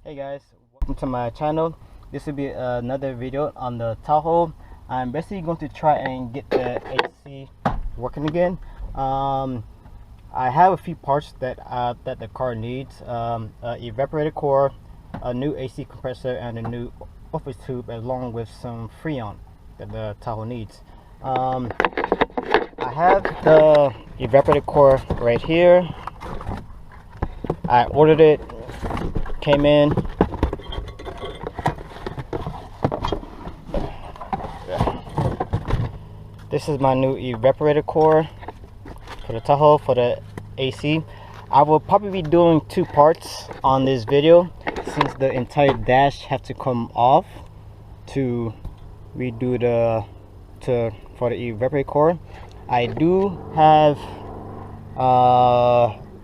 Hey guys, welcome to my channel. This will be another video on the Tahoe. I'm basically going to try and get the AC working again. I have a few parts that the car needs: evaporator core, a new AC compressor, and a new office tube, along with some Freon that the Tahoe needs. I have the evaporator core right here. I ordered it, came in. This is my new evaporator core for the Tahoe for the AC. I will probably be doing two parts on this video since the entire dash have to come off to redo for the evaporator core. I do have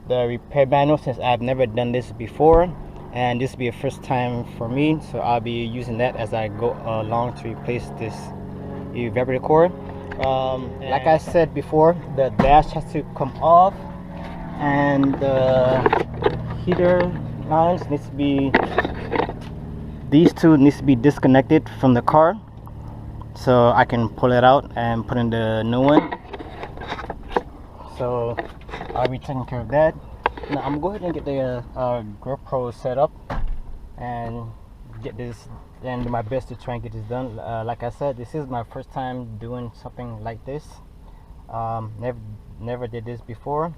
the repair manual since I've never done this before, and this will be a first time for me, so I'll be using that as I go along to replace this evaporator core. Like I said before, the dash has to come off, and the heater lines needs to be, these two needs to be disconnected from the car so I can pull it out and put in the new one. So I'll be taking care of that. Now I'm gonna go ahead and get the GoPro set up and get this and do my best to try and get this done. Like I said, this is my first time doing something like this. Never did this before.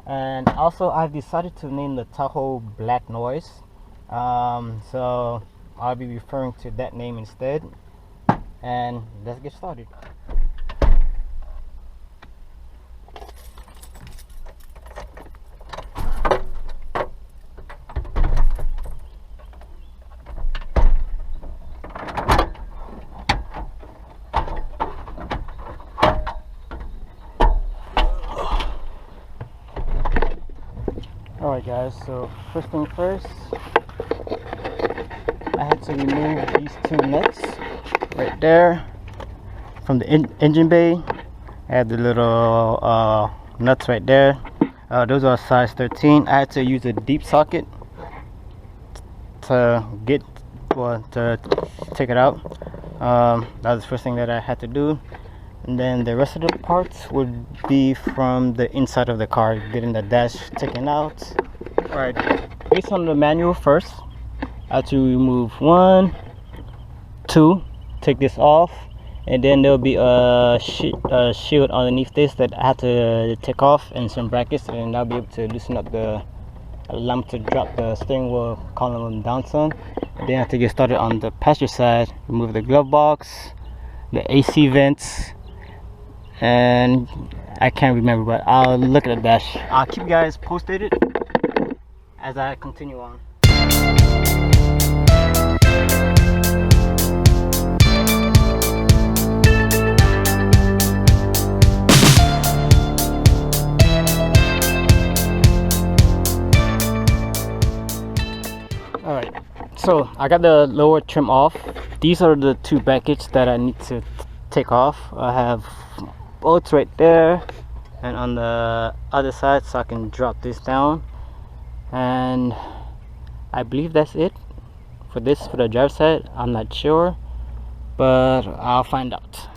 And also I've decided to name the Tahoe Black Noise, so I'll be referring to that name instead. And let's get started. Alright guys, so first thing first, I had to remove these two nuts right there from the engine bay. I had the little nuts right there. Those are size 13. I had to use a deep socket to take it out. That was the first thing that I had to do. And then the rest of the parts would be from the inside of the car, getting the dash taken out. Alright, based on the manual first, I have to remove 1, 2, take this off, and then there'll be a shield underneath this that I have to take off, and some brackets, and I'll be able to loosen up the lamp to drop the steering wheel column down some. And then I have to get started on the passenger side, remove the glove box, the AC vents, and I can't remember, but I'll look at the dash. I'll keep you guys posted as I continue on. Alright, so I got the lower trim off. These are the two brackets that I need to take off. I have bolts right there and on the other side, so I can drop this down. And I believe that's it for this, for the driver's side. I'm not sure, but I'll find out.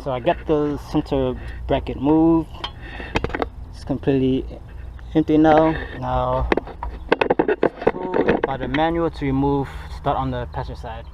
So I got the center bracket moved. It's completely empty now. Now, by the manual to remove, start on the passenger side.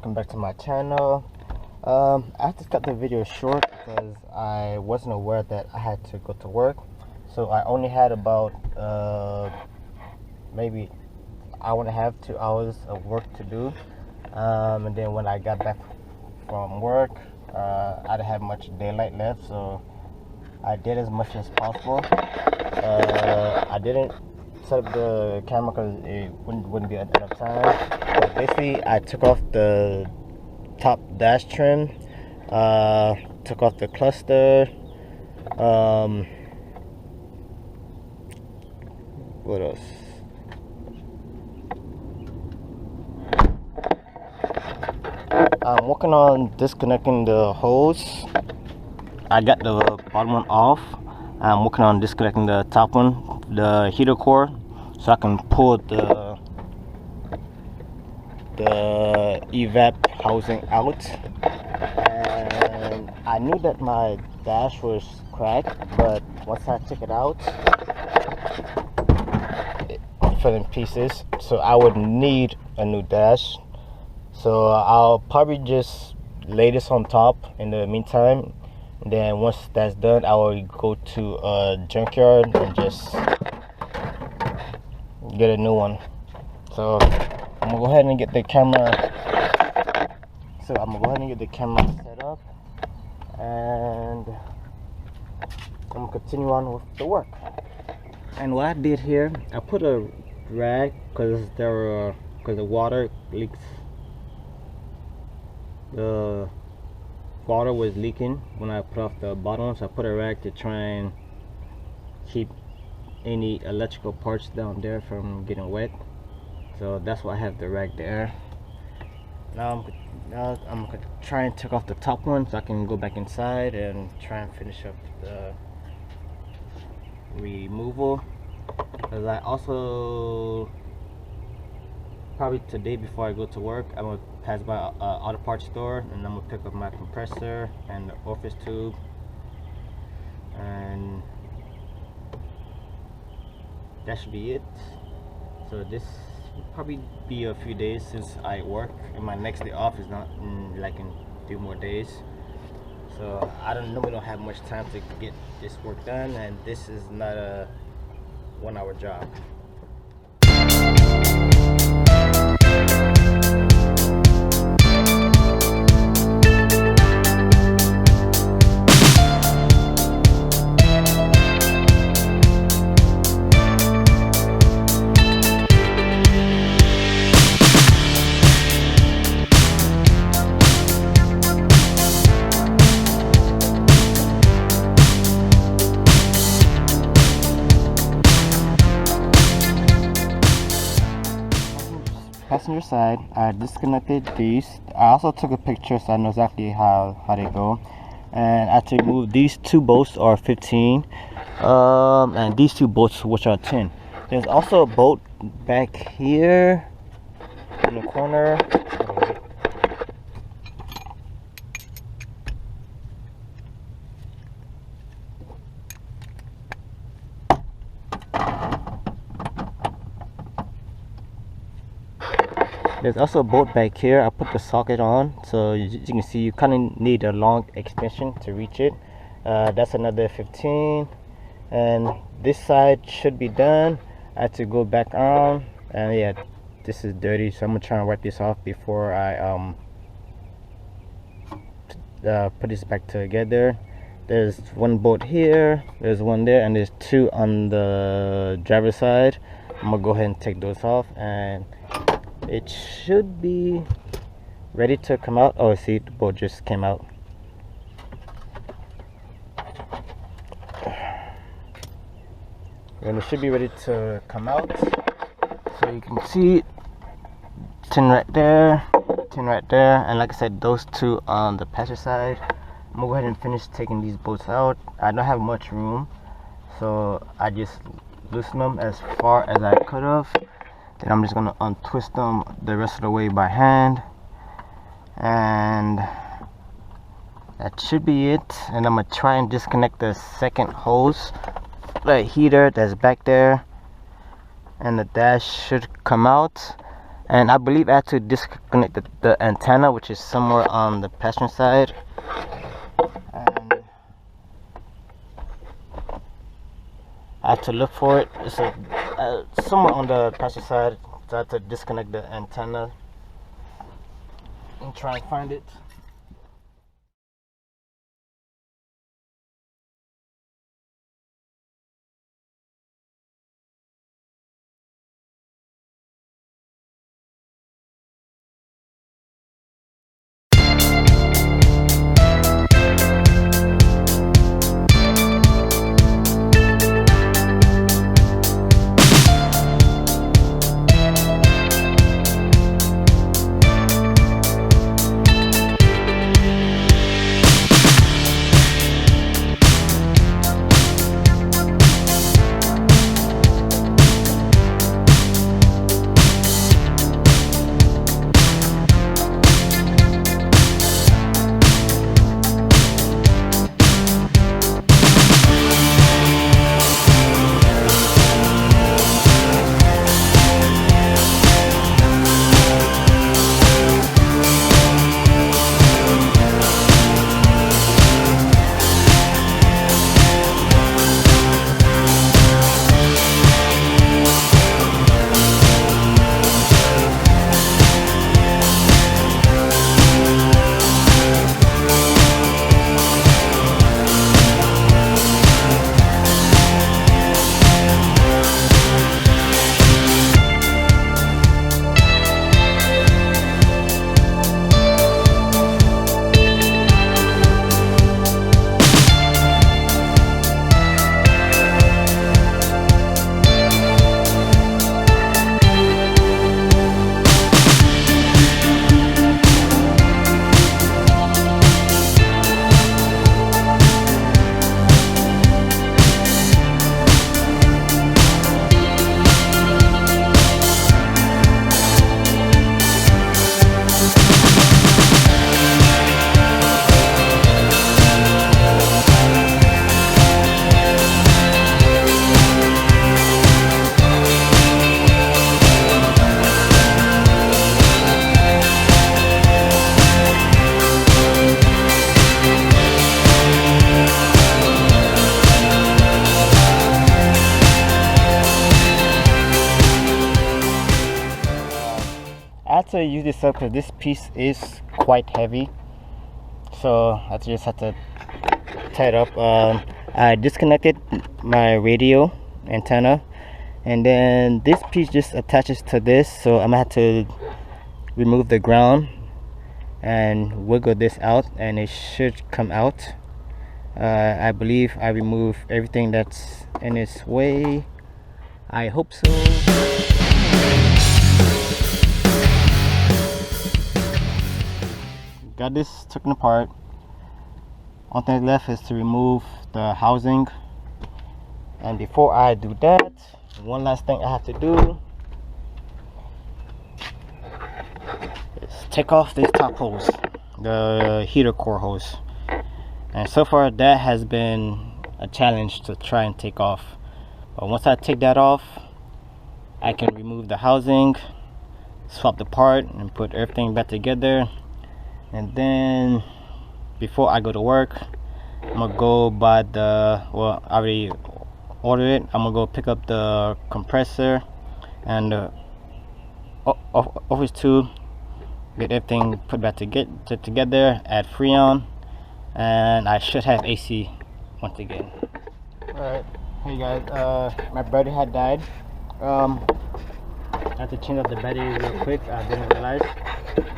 welcome back to my channel. I have to cut the video short because I wasn't aware that I had to go to work, so I only had about maybe hour and a half, 2 hours of work to do, and then when I got back from work, I didn't have much daylight left, so I did as much as possible. I didn't set up the camera because it wouldn't be enough time. But basically, I took off the top dash trim, took off the cluster. What else? I'm working on disconnecting the hose. I got the bottom one off. I'm working on disconnecting the top one, the heater core, so I can pull the evap housing out. And I knew that my dash was cracked, but once I took it out, it fell in pieces, so I would need a new dash. So I'll probably just lay this on top in the meantime, and then once that's done, I will go to a junkyard and just get a new one. So I'm gonna go ahead and get the camera. Set up, and I'm gonna continue on with the work. And what I did here, I put a rag because the water leaks. The water was leaking when I put off the bottom, so I put a rag to try and keep any electrical parts down there from getting wet. So that's why I have the rag there. Now I'm gonna try and take off the top one so I can go back inside and try and finish up the removal. Because I also, probably today before I go to work, I'm gonna pass by an auto parts store, and I'm gonna pick up my compressor and the orifice tube, and that should be it. So this will probably be a few days since I work, and my next day off is not in 2 more days. So I normally don't have much time to get this work done, and this is not a 1-hour job. Passenger side, I disconnected these. I also took a picture so I know exactly how they go. And I had to remove these 2 bolts are 15, and these 2 bolts which are 10. There's also a bolt back here in the corner. There's also a bolt back here. I put the socket on, so you can see you kind of need a long extension to reach it. That's another 15, and this side should be done. I had to go back on, and yeah, this is dirty, so I'm gonna try and wipe this off before I put this back together. There's 1 bolt here, there's 1 there, and there's 2 on the driver's side. I'm gonna go ahead and take those off, and it should be ready to come out. Oh, see, the bolt just came out. And it should be ready to come out. So you can see 10 right there, 10 right there, and like I said, those 2 on the passenger side. I'm gonna go ahead and finish taking these bolts out. I don't have much room, so I just loosened them as far as I could have. Then I'm just gonna untwist them the rest of the way by hand, and that should be it. And I'm gonna try and disconnect the second hose, the heater that's back there, and the dash should come out. And I believe I had to disconnect the antenna, which is somewhere on the passenger side. And I had to look for it. It's somewhere on the passenger side. So I had to disconnect the antenna and try and find it. I had to use this up because this piece is quite heavy, so I just had to tie it up. I disconnected my radio antenna, and then this piece just attaches to this, so I'm gonna have to remove the ground and wiggle this out, and it should come out. I believe I removed everything that's in its way. I hope so. Got this taken apart. One thing left is to remove the housing, and before I do that, one last thing I have to do is take off this top hose, the heater core hose. And so far that has been a challenge to try and take off, but once I take that off, I can remove the housing, swap the part, and put everything back together. And then before I go to work, I'm gonna go buy the, well, I already ordered it. I'm gonna go pick up the compressor and the office tube, get everything put back together, add Freon, and I should have AC once again. Alright, hey guys, my battery had died. I had to change up the battery real quick, I didn't realize.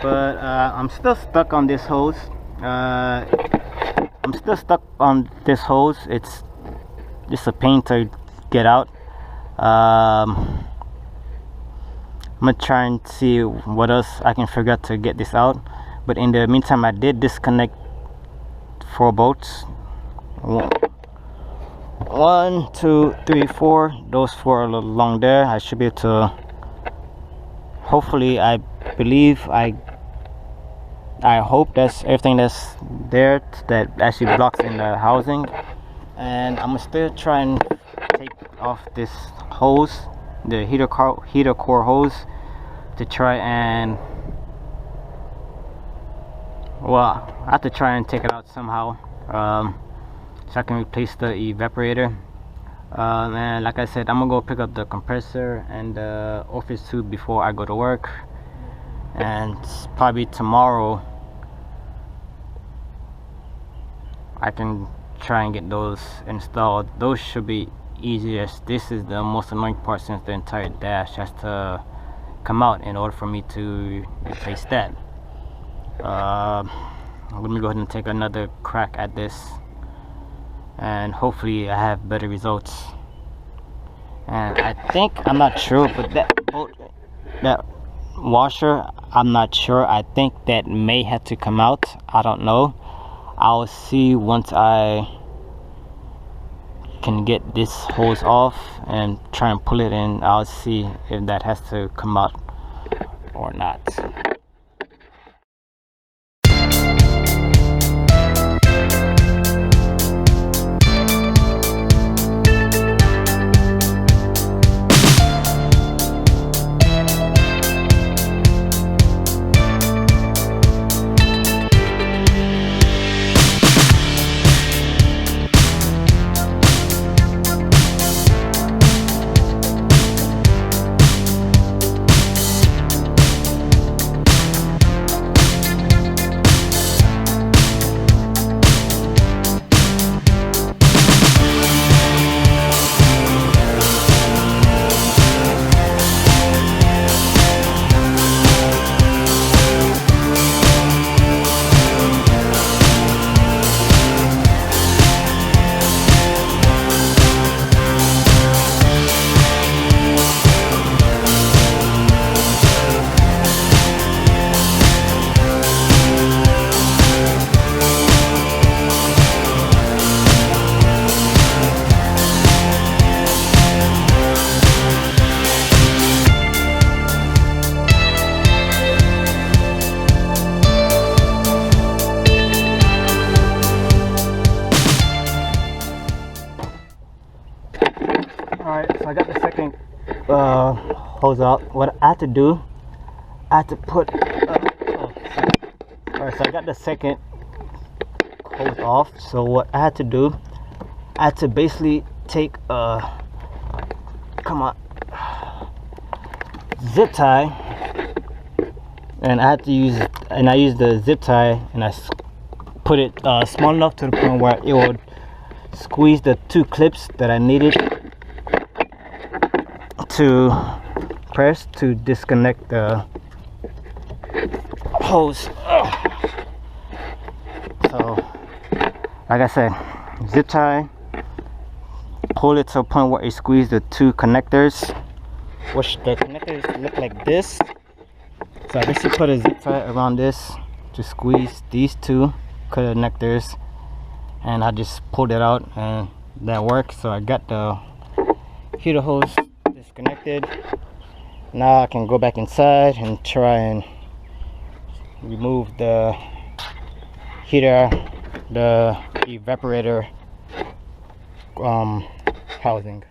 But I'm still stuck on this hose. It's just a pain to get out. I'm gonna try and see what else I can figure out to get this out. But in the meantime, I did disconnect 4 bolts. 1, 2, 3, 4. Those 4 are a little long there. I should be able to. Hopefully, I hope that's everything that's there that actually blocks in the housing. And I'm gonna still try and take off this hose, the heater core hose, to try and I have to try and take it out somehow, so I can replace the evaporator. And like I said, I'm gonna go pick up the compressor and the office tube before I go to work, and probably tomorrow I can try and get those installed. Those should be easiest. This is the most annoying part, since the entire dash has to come out in order for me to replace that. Let me go ahead and take another crack at this, and hopefully I have better results. And I think, I'm not sure, but that washer, I'm not sure, I think that may have to come out. I don't know. I'll see once I can get this hose off and try and pull it in. I'll see if that has to come out or not. Alright, so I got the second hose out. What I had to do, I had to put alright, so I got the second hose off. So what I had to do, I had to basically take zip tie, and I used the zip tie, and I put it small enough to the point where it would squeeze the two clips that I needed to press to disconnect the hose. So like I said, zip tie, pull it to a point where it squeezes the two connectors, which the connectors look like this. So I basically put a zip tie around this to squeeze these two connectors, and I just pulled it out, and that worked. So I got the heater hose disconnected. Now I can go back inside and try and remove the heater, the evaporator housing.